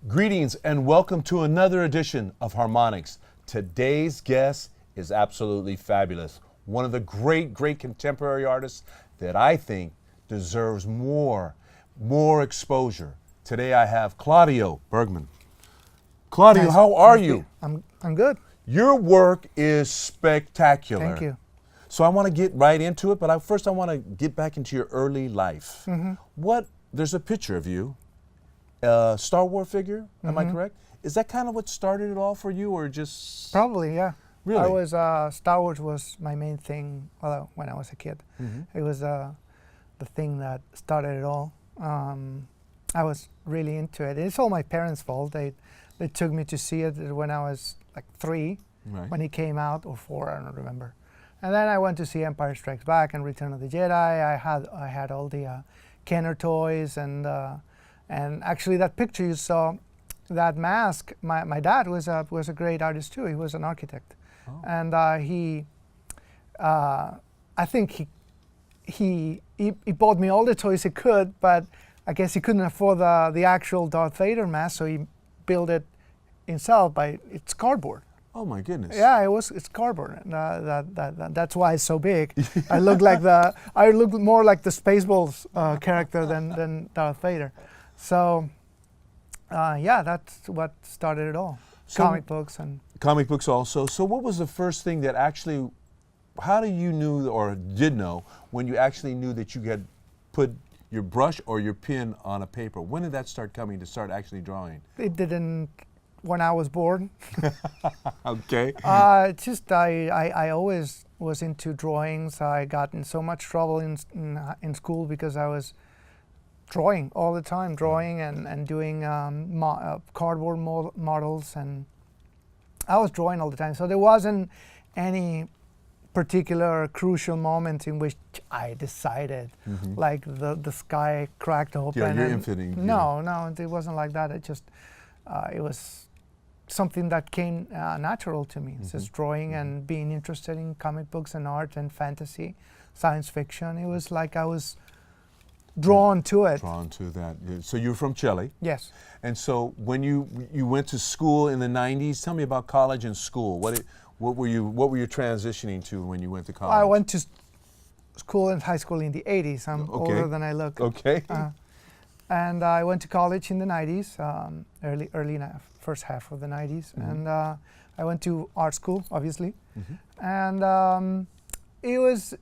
Greetings and welcome to another edition of Harmonics. Today's guest is absolutely fabulous. One of the great contemporary artists that I think deserves more exposure. Today I have Claudio Bergamin. Claudio, how are you? I'm good. Your work is spectacular. Thank you. So I want to get right into it, but first I want to get back into your early life. There's a picture of you. Star Wars figure, am I correct? Is that kind of what started it all for you, or just? Probably, yeah. Really? I was, Star Wars was my main thing when I was a kid. It was the thing that started it all. I was really into it. It's all my parents' fault. They took me to see it when I was like 3, right, when it came out, or 4, I don't remember. And then I went to see Empire Strikes Back and Return of the Jedi. I had all the Kenner toys, and actually that picture you saw, that mask, my dad was a great artist too. He was an architect. Oh. And I think he bought me all the toys he could, but I guess he couldn't afford the actual Darth Vader mask, so he built it himself it's cardboard. Oh my goodness. Yeah, it's cardboard. That's why it's so big. I look more like the Spaceballs character than Darth Vader. So, yeah, that's what started it all. So comic books and comic books also. So what was the first thing that actually, how do you knew or did know when you actually knew that you had put your brush or your pen on a paper? When did that start coming to start actually drawing? It didn't when I was born. Okay. I always was into drawings. I got in so much trouble in school because I was drawing all the time, and doing cardboard models, and I was drawing all the time. So there wasn't any particular crucial moment in which I decided, like the sky cracked open. Yeah, you're infinite. No, it wasn't like that. It just, it was something that came natural to me. It's just drawing and being interested in comic books and art and fantasy, science fiction. It was like I was drawn to it. Drawn to that. So you're from Chile. Yes. And so when you went to school in the 90s, tell me about college and school. What were you transitioning to when you went to college? I went to school and high school in the 80s. I'm older than I look. Okay. And I went to college in the 90s, early first half of the 90s. And I went to art school, obviously. And it was,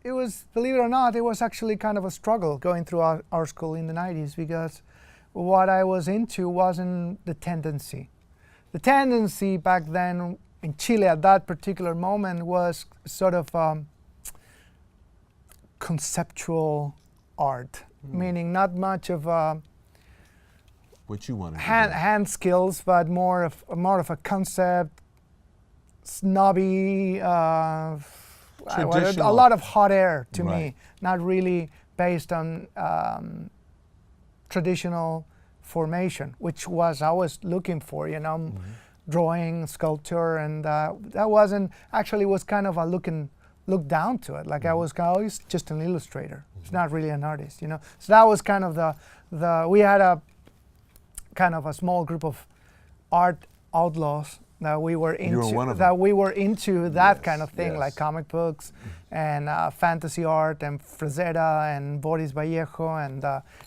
believe it or not, it was actually kind of a struggle going through art school in the 90s, because what I was into wasn't the tendency. The tendency back then in Chile at that particular moment was sort of conceptual art, meaning not much of what you wanted hand skills, but more of a concept, snobby, a lot of hot air to me, not really based on traditional formation, which I was looking for, drawing, sculpture, and that wasn't, actually was kind of a look down to it. Like I was always just an illustrator. It's not really an artist, So that was kind of we had a kind of a small group of art outlaws that we were into, that kind of thing, like comic books and fantasy art and Frazetta and Boris Vallejo and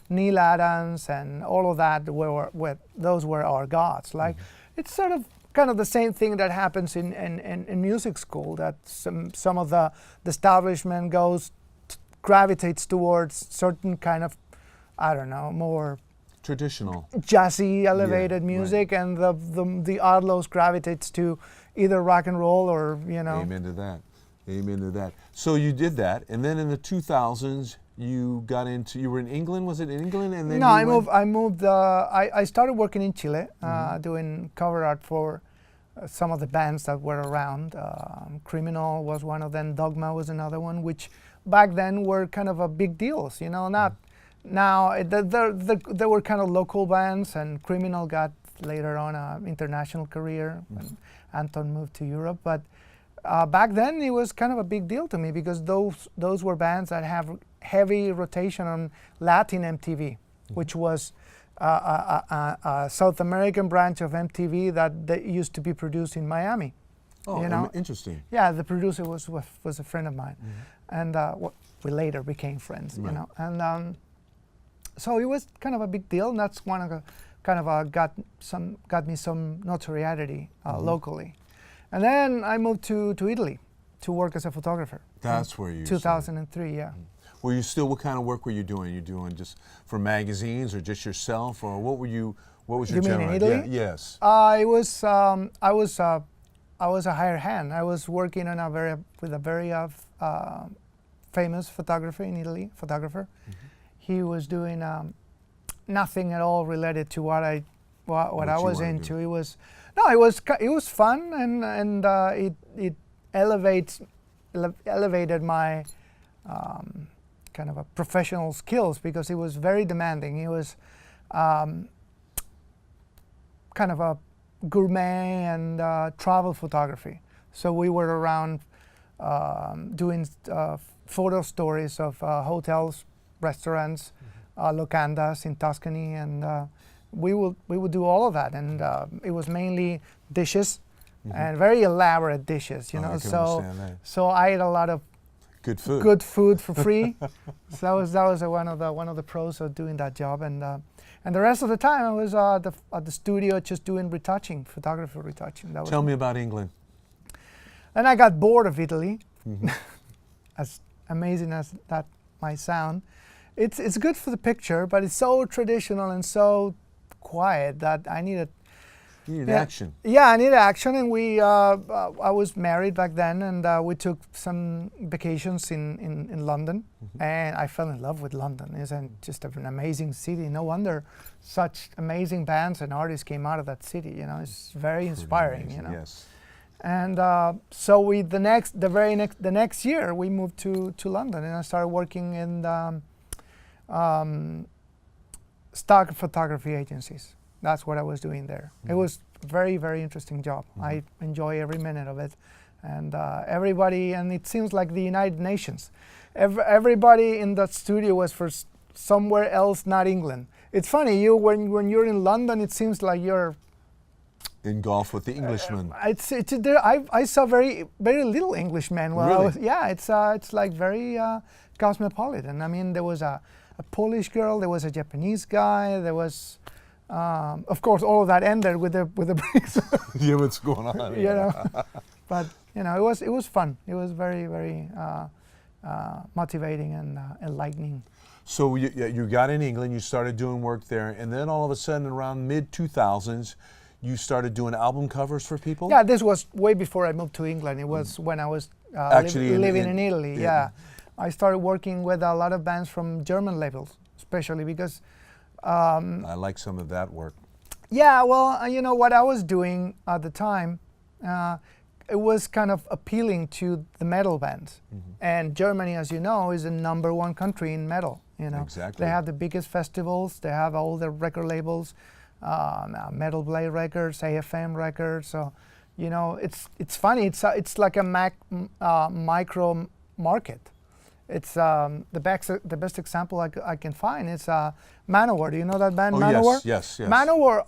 Neil Adams and all of that. Those were our gods. Like it's sort of kind of the same thing that happens in music school, that some of the establishment gravitates towards certain kind of, I don't know, more traditional, jazzy, elevated music, and the outlaws gravitates to either rock and roll or Amen to that. Amen to that. So you did that, and then in the 2000s, you got into, you were in England, was it in England? And then No, you I went- moved. I moved. I started working in Chile, doing cover art for some of the bands that were around. Criminal was one of them. Dogma was another one, which back then were kind of a big deals. You know, not now. There were kind of local bands, and Criminal got later on an international career when Anton moved to Europe. But back then it was kind of a big deal to me because those were bands that have heavy rotation on Latin MTV, which was a South American branch of MTV that used to be produced in Miami. Oh, you know? interesting. Yeah, the producer was a friend of mine, and we later became friends. Right. You know, and so it was kind of a big deal. And that's one of the kind of got me some notoriety locally, and then I moved to Italy to work as a photographer. That's where you 2003, yeah. Were you still, what kind of work were you doing? You doing just for magazines or just yourself, or what was your You mean in general Italy? idea? Yes. I was a hired hand. I was working on with a very famous photographer in Italy. He was doing nothing at all related to what I was into. It was fun, and it elevated my kind of a professional skills because it was very demanding. It was kind of a gourmet and travel photography. So we were around doing photo stories of hotels, restaurants, locandas in Tuscany, and we would do all of that. And it was mainly dishes and very elaborate dishes, you know. I can understand that. So I ate a lot of Good food. for free. So that was one of the pros of doing that job. And the rest of the time I was at the studio just doing retouching, photography retouching. Tell me about England. And I got bored of Italy. As amazing as that might sound, it's good for the picture, but it's so traditional and so quiet that I needed. You need action. Yeah, I needed action, and I was married back then, and we took some vacations in London, and I fell in love with London. It's just an amazing city. No wonder such amazing bands and artists came out of that city. You know, it's very inspiring. Amazing, You know. Yes. And so the next year we moved to London, and I started working in stock photography agencies. That's what I was doing there. It was a very, very interesting job. I enjoy every minute of it. And everybody, and it seems like the United Nations. Everybody in that studio was for somewhere else, not England. It's funny, when you're in London, it seems like you're In golf with the Englishmen. I saw very, very little Englishmen. Well, Really? It's like very cosmopolitan. I mean, there was a Polish girl, there was a Japanese guy, there was, of course, all of that ended with the Brexit. Yeah, what's going on? You know, but you know, it was fun. It was very, very motivating and enlightening. So you got in England, you started doing work there, and then all of a sudden, around mid-2000s, you started doing album covers for people? Yeah, this was way before I moved to England. It was when I was Actually living in Italy. Yeah, I started working with a lot of bands from German labels, especially because. I like some of that work. Yeah, well, you know what I was doing at the time, it was kind of appealing to the metal bands. And Germany, as you know, is the #1 country in metal. You know, Exactly. They have the biggest festivals. They have all the record labels, Metal Blade Records, AFM Records. So, you know, it's funny. It's like a micro market. It's the best example I can find is Manowar. Do you know that band, Manowar? Yes. Manowar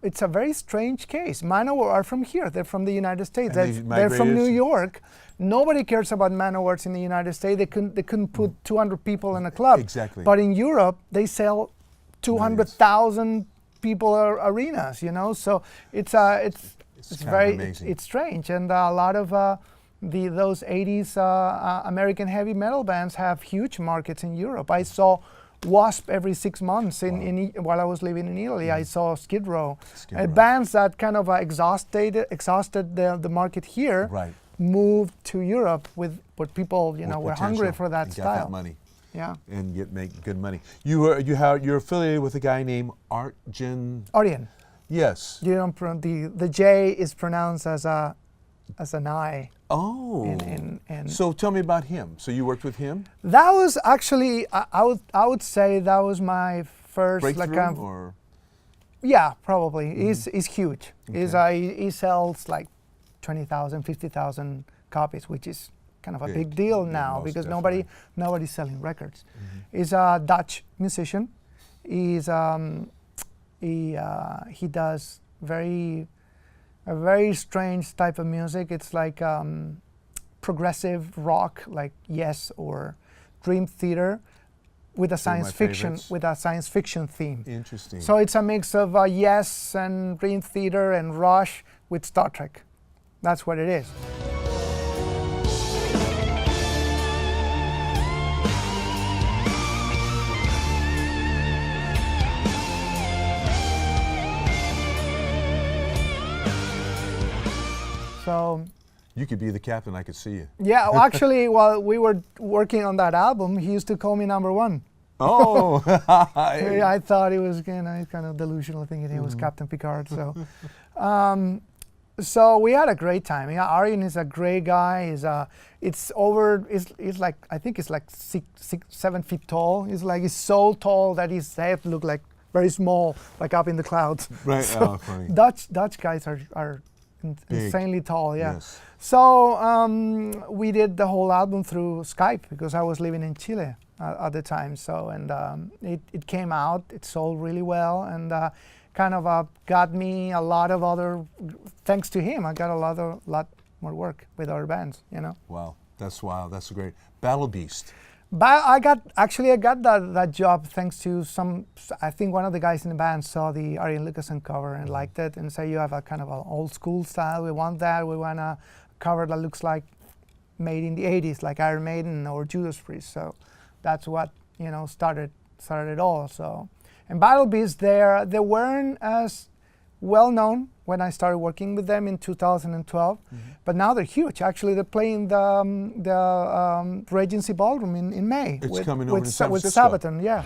it's a very strange case. Manowar are from here. They're from the United States. And They're from migrated New York. Nobody cares about Manowars in the United States. They couldn't put 200 people in a club. Exactly. But in Europe, they sell 200,000 people arenas. You know, so it's very amazing. it's strange, and a lot of those 80s American heavy metal bands have huge markets in Europe. I saw Wasp every 6 months while I was living in Italy. I saw Skid Row. Bands that kind of exhausted the market here, Right. moved to Europe with people, you know, were hungry potential. for that You style. got that money. Yeah. and make good money. You're affiliated with a guy named Orion. Yes. You don't the J is pronounced as an I. Oh. In So tell me about him. So you worked with him? That was actually I would say that was my first Breakthrough or? Yeah, probably. Mm-hmm. He's huge. Okay. He sells like 20,000, 50,000 copies, which is kind of a big deal Yeah, now most because definitely. nobody's selling records. Mm-hmm. He's a Dutch musician. He does a very strange type of music. It's like progressive rock, like Yes or Dream Theater, with a They're my science fiction theme. Interesting. So it's a mix of Yes and Dream Theater and Rush with Star Trek. That's what it is. So you could be the captain. I could see you. yeah, well, actually, while we were working on that album, he used to call me number one. Oh. I thought he was kind of delusional, thinking he was Captain Picard. So, so we had a great time. Yeah, Arian is a great guy. He's like I think he's like 7 feet tall. He's so tall that his head looked like very small, like up in the clouds. Right. So Oh, funny. Dutch guys are Big. insanely tall. Yeah. Yes. So we did the whole album through Skype because I was living in Chile at the time. So it came out. It sold really well and kind of got me a lot of other. Thanks to him, I got a lot more work with other bands. You know. Wow. That's wild. That's great. Battle Beast. But I got that job thanks to I think one of the guys in the band saw the Arian Lucasen cover and liked it and said, you have a kind of an old school style, we want that, we want a cover that looks like made in the 80s, like Iron Maiden or Judas Priest. So that's what, started it all. So, and Battle Beast, they weren't as well known when I started working with them in 2012, but now they're huge. Actually, they're playing the Regency Ballroom in May. It's coming over to San with Francisco. Sabaton, yeah.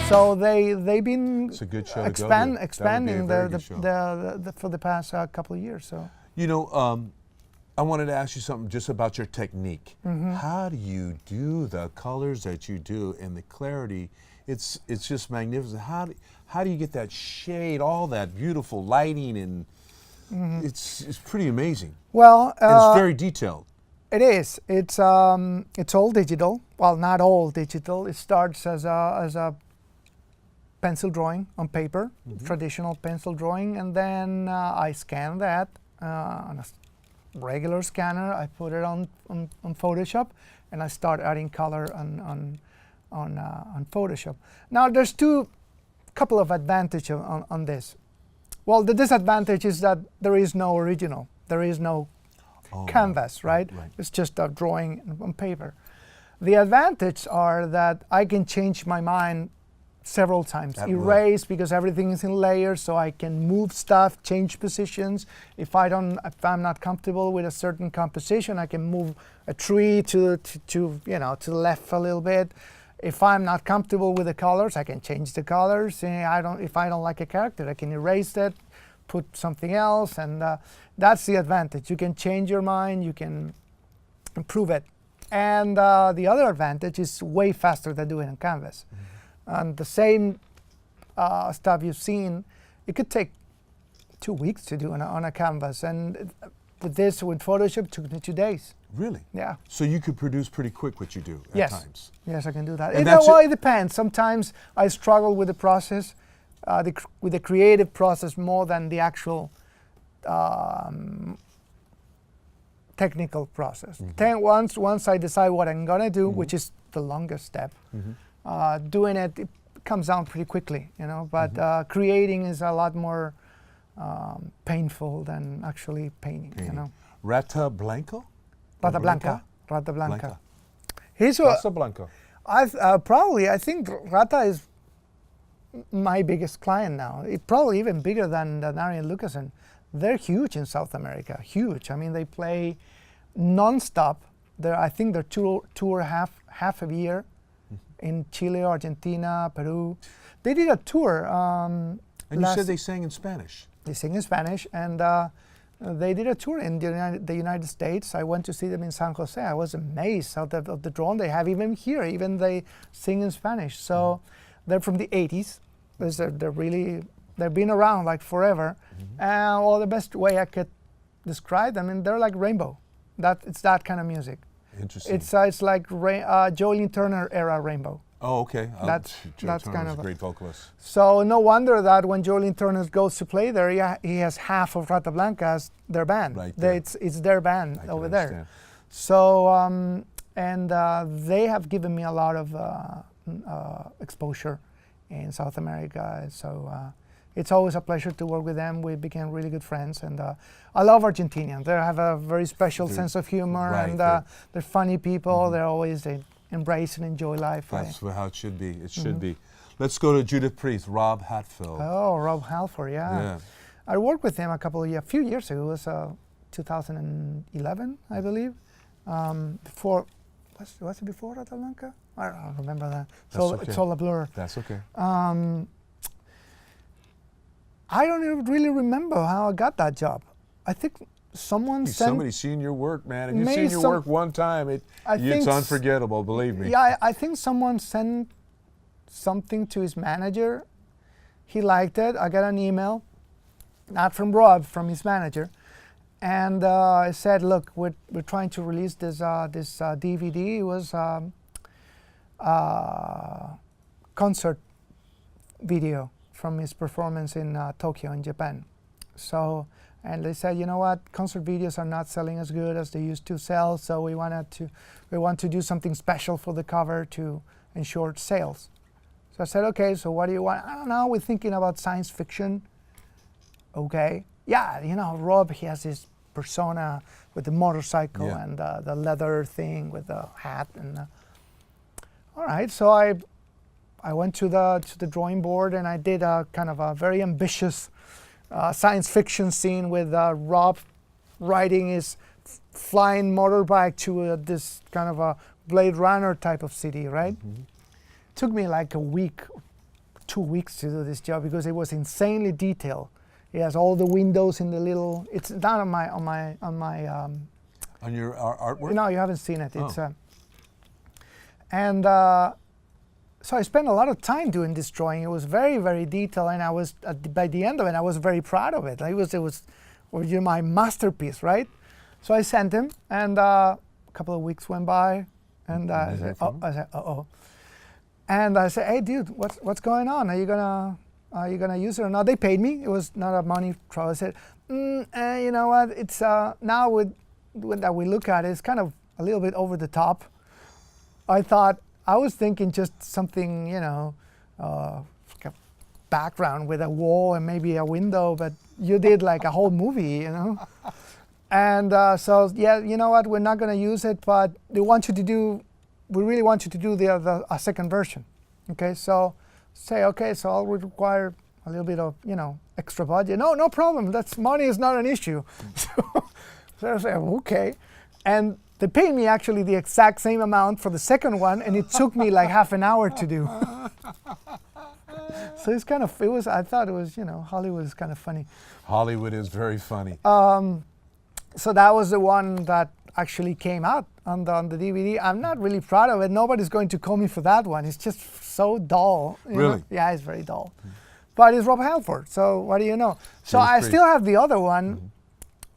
So they've been It's a good show to go to. expanding That would be a very good show. for the past couple of years. So I wanted to ask you something just about your technique. How do you do the colors that you do and the clarity? It's just magnificent. How do you get that shade, all that beautiful lighting, and it's pretty amazing. Well, and it's very detailed. It is. It's all digital. Well, not all digital. It starts as a pencil drawing on paper, traditional pencil drawing, and then I scan that on a regular scanner. I put it on Photoshop, and I start adding color on Photoshop. Now, there's couple of advantages on this. Well, the disadvantage is that there is no original. There is no canvas, right? It's just a drawing on paper. The advantages are that I can change my mind several times. Erase, because everything is in layers, so I can move stuff, change positions. If I'm not comfortable with a certain composition, I can move a tree to the left a little bit. If I'm not comfortable with the colors, I can change the colors. If I don't like a character, I can erase it, put something else, and that's the advantage. You can change your mind, you can improve it. And the other advantage is way faster than doing on canvas. And the same stuff you've seen, it could take 2 weeks to do on a canvas. And with Photoshop, it took me 2 days. Really? Yeah. So you could produce pretty quick what you do at times. Yes, I can do that. And It depends. Sometimes I struggle with the process, with the creative process more than the actual technical process. Then once I decide what I'm gonna do, which is the longest step, doing it comes down pretty quickly, but creating is a lot more painful than actually painting. Rata Blanco? Rata Blanca. Rata Blanca. Blanca. Here's Rata Blanco. I think Rata is my biggest client now. Probably even bigger than Arian Lucasen. They're huge in South America, huge. I mean, they play non-stop. I think they're tour half a year in Chile, Argentina, Peru. They did a tour. And you said they sang in Spanish. They sing in Spanish, and they did a tour in the United States. I went to see them in San Jose. I was amazed of the drone they have even here. Even they sing in Spanish. So they're from the 80s. They've been around like forever. Well, the best way I could describe them, and they're like rainbow. It's that kind of music. Interesting. It's like Jolene Turner era rainbow. Oh, okay. That's kind of a great vocalist. So no wonder that when Jolene Turner goes to play there, he has half of Rata Blanca as their band. Right there. It's their band over there. Understand. So they have given me a lot of exposure in South America. So it's always a pleasure to work with them. We became really good friends, and I love Argentinians. They have a very special sense of humor, right, and they're funny people. They're always embrace and enjoy life. That's how it should be. It should be. Let's go to Judith Priest, Rob Hatfield. Oh, Rob Halford, yeah. I worked with him a few years ago. It was 2011, I believe. Before, was it before Rata Blanca? I don't remember that. So it's all a blur. That's okay. I don't even really remember how I got that job. I think somebody's seen your work, man. If you've seen your work one time, it's unforgettable, believe me. Yeah, I think someone sent something to his manager. He liked it. I got an email, not from Rob, from his manager. And I said, look, we're trying to release this DVD. It was concert video from his performance in Tokyo in Japan. So, and they said, you know what, concert videos are not selling as good as they used to sell, so we want to do something special for the cover to ensure sales. So I said, okay, so what do you want? I don't know, we're thinking about science fiction. Okay, yeah, Rob, he has this persona with the motorcycle and the leather thing with the hat. And all right, so I went to the drawing board, and I did a kind of a very ambitious science fiction scene with Rob riding his flying motorbike to this kind of a Blade Runner type of city, right? Took me like a week, 2 weeks to do this job because it was insanely detailed. It has all the windows in the little. It's not on my on your artwork. No, you haven't seen it. Oh. It's so I spent a lot of time doing this drawing. It was very, very detailed, and I was by the end of it, I was very proud of it. It was my masterpiece, right? So I sent him, and a couple of weeks went by, and I said, uh-oh. And I said, hey, dude, what's going on? Are you gonna use it or not? They paid me. It was not a money trouble. I said, you know what? It's now with that we look at it, it's kind of a little bit over the top. I was thinking just something, like a background with a wall and maybe a window, but you did like a whole movie, And so, yeah, you know what? We're not going to use it, but we really want you to do a second version. Okay, so say, okay, so I'll require a little bit of, extra budget. No problem. Money is not an issue. So I said, okay. And they paid me actually the exact same amount for the second one, and it took me like half an hour to do. So I thought it was, Hollywood is kind of funny. Hollywood is very funny. So that was the one that actually came out on the DVD. I'm not really proud of it. Nobody's going to call me for that one. It's just so dull. Really? Yeah, it's very dull. But it's Rob Halford, so what do you know? So I still have the other one.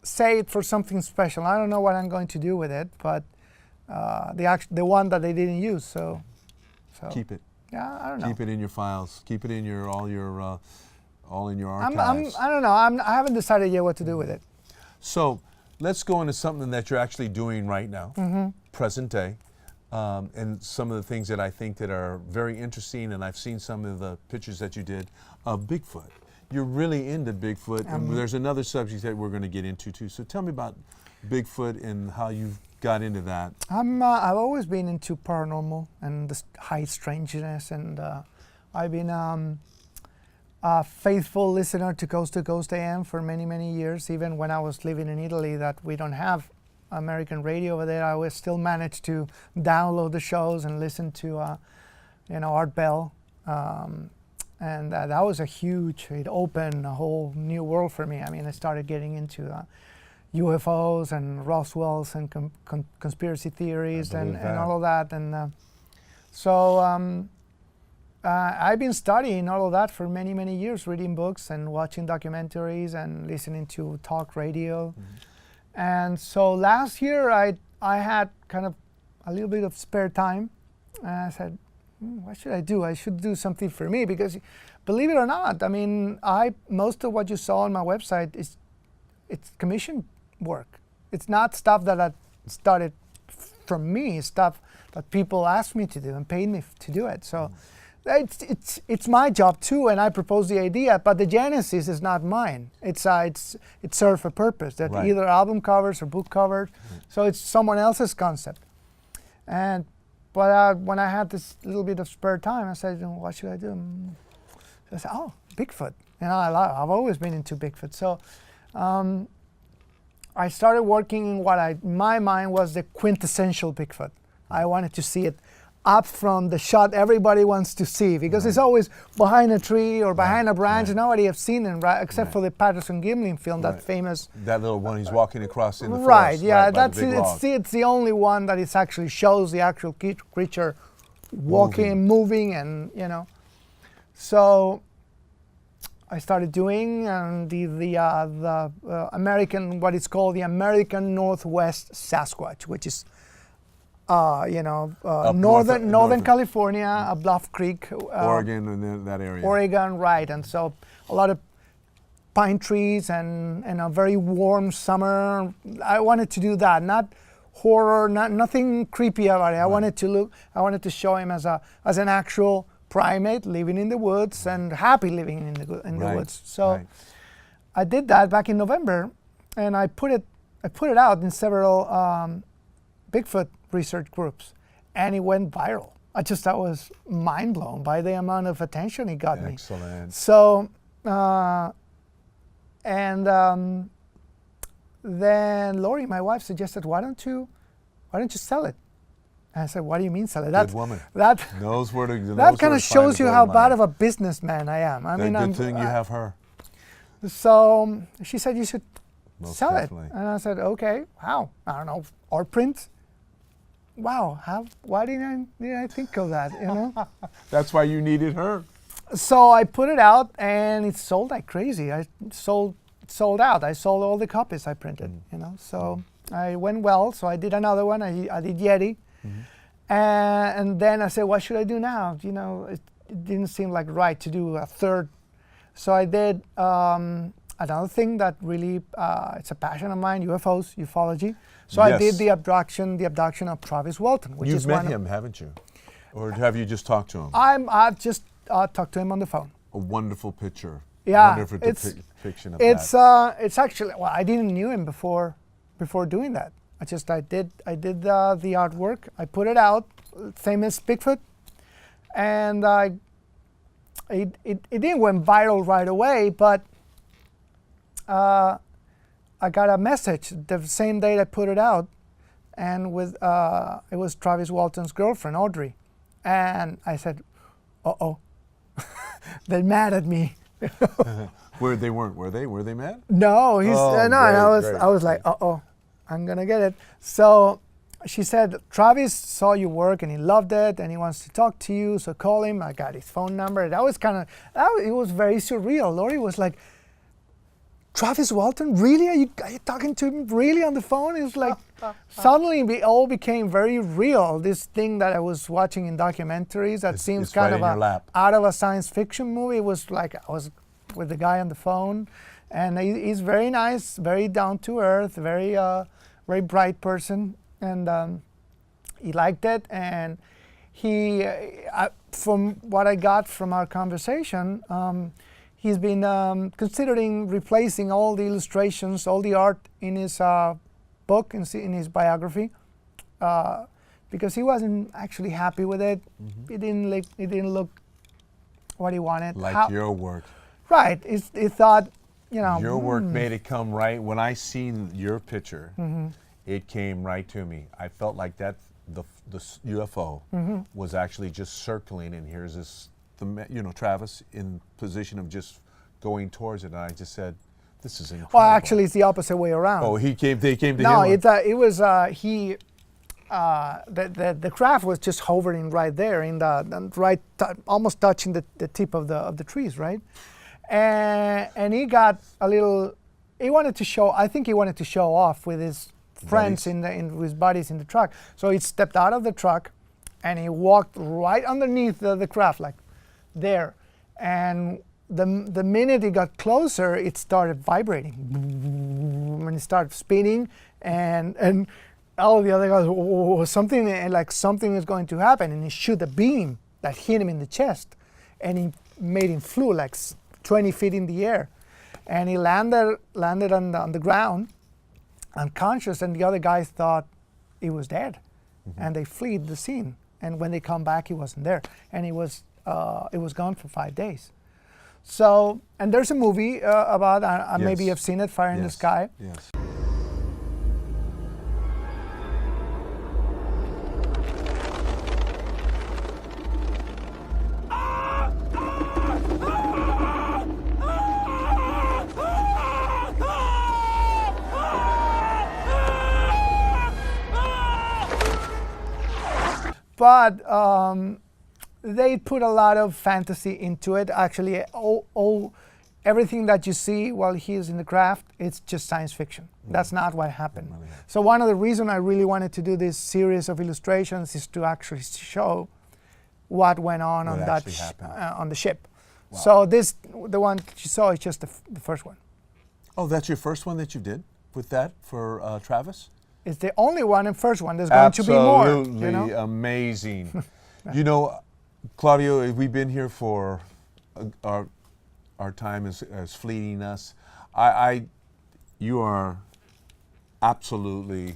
Say it for something special. I don't know what I'm going to do with it, but the one that they didn't use. So keep it. Yeah, I don't know. Keep it in your files. Keep it in all in your archives. I don't know. I haven't decided yet what to do with it. So let's go into something that you're actually doing right now, present day. and some of the things that I think that are very interesting, and I've seen some of the pictures that you did of Bigfoot. You're really into Bigfoot, and there's another subject that we're going to get into too. So tell me about Bigfoot and how you got into that. I've always been into paranormal and the high strangeness, and I've been a faithful listener to Coast AM for many, many years. Even when I was living in Italy, that we don't have American radio over there, I was still managed to download the shows and listen to, Art Bell. And that was it opened a whole new world for me. I mean, I started getting into UFOs and Roswell's and conspiracy theories and all of that. And so I've been studying all of that for many, many years, reading books and watching documentaries and listening to talk radio. And so last year I had kind of a little bit of spare time. And I said, what should I do? I should do something for me, because believe it or not, I mean, most of what you saw on my website it's commission work. It's not stuff that I started from me, stuff that people asked me to do and paid me to do it. So it's my job too, and I propose the idea, but the genesis is not mine. It serves a purpose. That either album covers or book covers, so it's someone else's concept. But when I had this little bit of spare time, I said, what should I do? I said, Bigfoot. I've always been into Bigfoot. So I started working in what in my mind was the quintessential Bigfoot. I wanted to see it up from the shot everybody wants to see, because it's always behind a tree or behind a branch. Nobody has seen it, except for the Patterson-Gimlin film, that famous. That little one he's walking across in the forest. Right, yeah, that's it. It's the only one that actually shows the actual creature walking, moving, and So I started doing the American, what is called the American Northwest Sasquatch, which is northern California, Bluff Creek, Oregon, and that area. Oregon, right? And so a lot of pine trees and a very warm summer. I wanted to do that, not horror, nothing creepy about it. I wanted to show him as an actual primate living in the woods and happy living in the woods. So I did that back in November, and I put it out in several Bigfoot research groups, and it went viral. I was mind blown by the amount of attention it got me. Excellent. So, then Lori, my wife, suggested, why don't you sell it? And I said, what do you mean sell it? Good woman. That knows where to. That kind of shows you how bad of a businessman I am. I mean, good thing you have her. So she said you should sell definitely. it, and I said, okay. How? I don't know. Art print. Wow. Why didn't I think of that? That's why you needed her. So I put it out, and it sold like crazy. It sold out. I sold all the copies I printed. So I went well. So I did another one. I did Yeti. And then I said, what should I do now? It didn't seem like right to do a third. So I did another thing that really, it's a passion of mine, UFOs, ufology. So I did the abduction of Travis Walton. You've met him, haven't you? Or have you just talked to him? I've just talked to him on the phone. A wonderful picture. Yeah. Wonderful depiction of that. It's actually, I didn't knew him before doing that. I did the artwork. I put it out, famous Bigfoot, and it didn't went viral right away, but I got a message the same day I put it out, and it was Travis Walton's girlfriend, Audrey, and I said, uh-oh, they're mad at me. Were they mad? No, and I was like, uh-oh. I'm gonna get it. So she said, Travis saw your work and he loved it and he wants to talk to you, so call him. I got his phone number. It was very surreal. Lori was like, Travis Walton, really? Are you talking to him really on the phone? It's like, suddenly it all became very real. This thing that I was watching in documentaries that seems kind of out of a science fiction movie. It was like I was with the guy on the phone, and he's very nice, very down to earth, very bright person, and he liked it, and he, from what I got from our conversation, he's been considering replacing all the illustrations, all the art in his book, in his biography, because he wasn't actually happy with it. It didn't look what he wanted. Like your work. Right. He thought, you know. Your work made it come right. When I seen your picture, it came right to me. I felt like that the UFO was actually just circling, and here's this, Travis in position of just going towards it, and I just said, "This is incredible." Well, actually, it's the opposite way around. Oh, they came to him. No, it was he. The craft was just hovering right there in almost touching the tip of the trees, right? And he got a little. He wanted to show. I think he wanted to show off with his friends with his buddies in the truck. So he stepped out of the truck, and he walked right underneath the craft, like there. And the minute he got closer, it started vibrating, and it started spinning, and all the other guys, something is going to happen, and he shoot a beam that hit him in the chest, and he made him flew like 20 feet in the air, and he landed on the ground, unconscious, and the other guys thought he was dead, and they fled the scene. And when they come back, he wasn't there, and it was gone for 5 days. So, and there's a movie about maybe you've seen it, Fire in the Sky. Yes. But they put a lot of fantasy into it. Actually, everything that you see while he's in the craft, it's just science fiction. That's not what happened. So one of the reasons I really wanted to do this series of illustrations is to actually show what went on on the ship. Wow. So the one that you saw is just the first one. Oh, that's your first one that you did with that for Travis? It's the only one and first one. There's going to be more. Absolutely amazing. Claudio, we've been here for our time is fleeting us. You are absolutely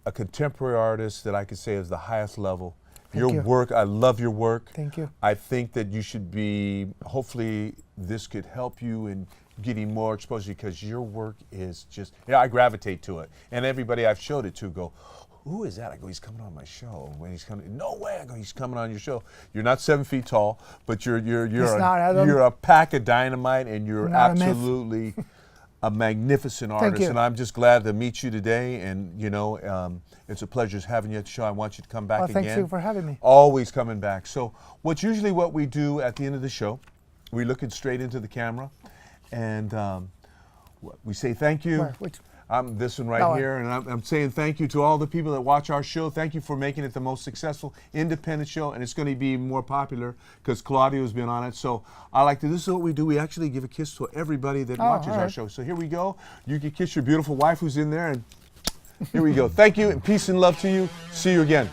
a contemporary artist that I could say is the highest level. Thank you. Work, I love your work. Thank you. I think that you should be, hopefully this could help you in getting more exposure, because your work is just, I gravitate to it. And everybody I've showed it to go, who is that? I go, he's coming on my show. When he's coming, no way. I go, he's coming on your show. You're not 7 feet tall, but you're a pack of dynamite, and you're absolutely a magnificent artist. Thank you. And I'm just glad to meet you today. And it's a pleasure having you at the show. I want you to come back again. Thank you for having me. Always coming back. So usually what we do at the end of the show, we're looking straight into the camera, and we say thank you. Which? This one right here, and I'm saying thank you to all the people that watch our show. Thank you for making it the most successful independent show, and it's going to be more popular because Claudio's been on it. So this is what we do. We actually give a kiss to everybody that watches our show. So here we go. You can kiss your beautiful wife who's in there, and here we go. Thank you, and peace and love to you. See you again.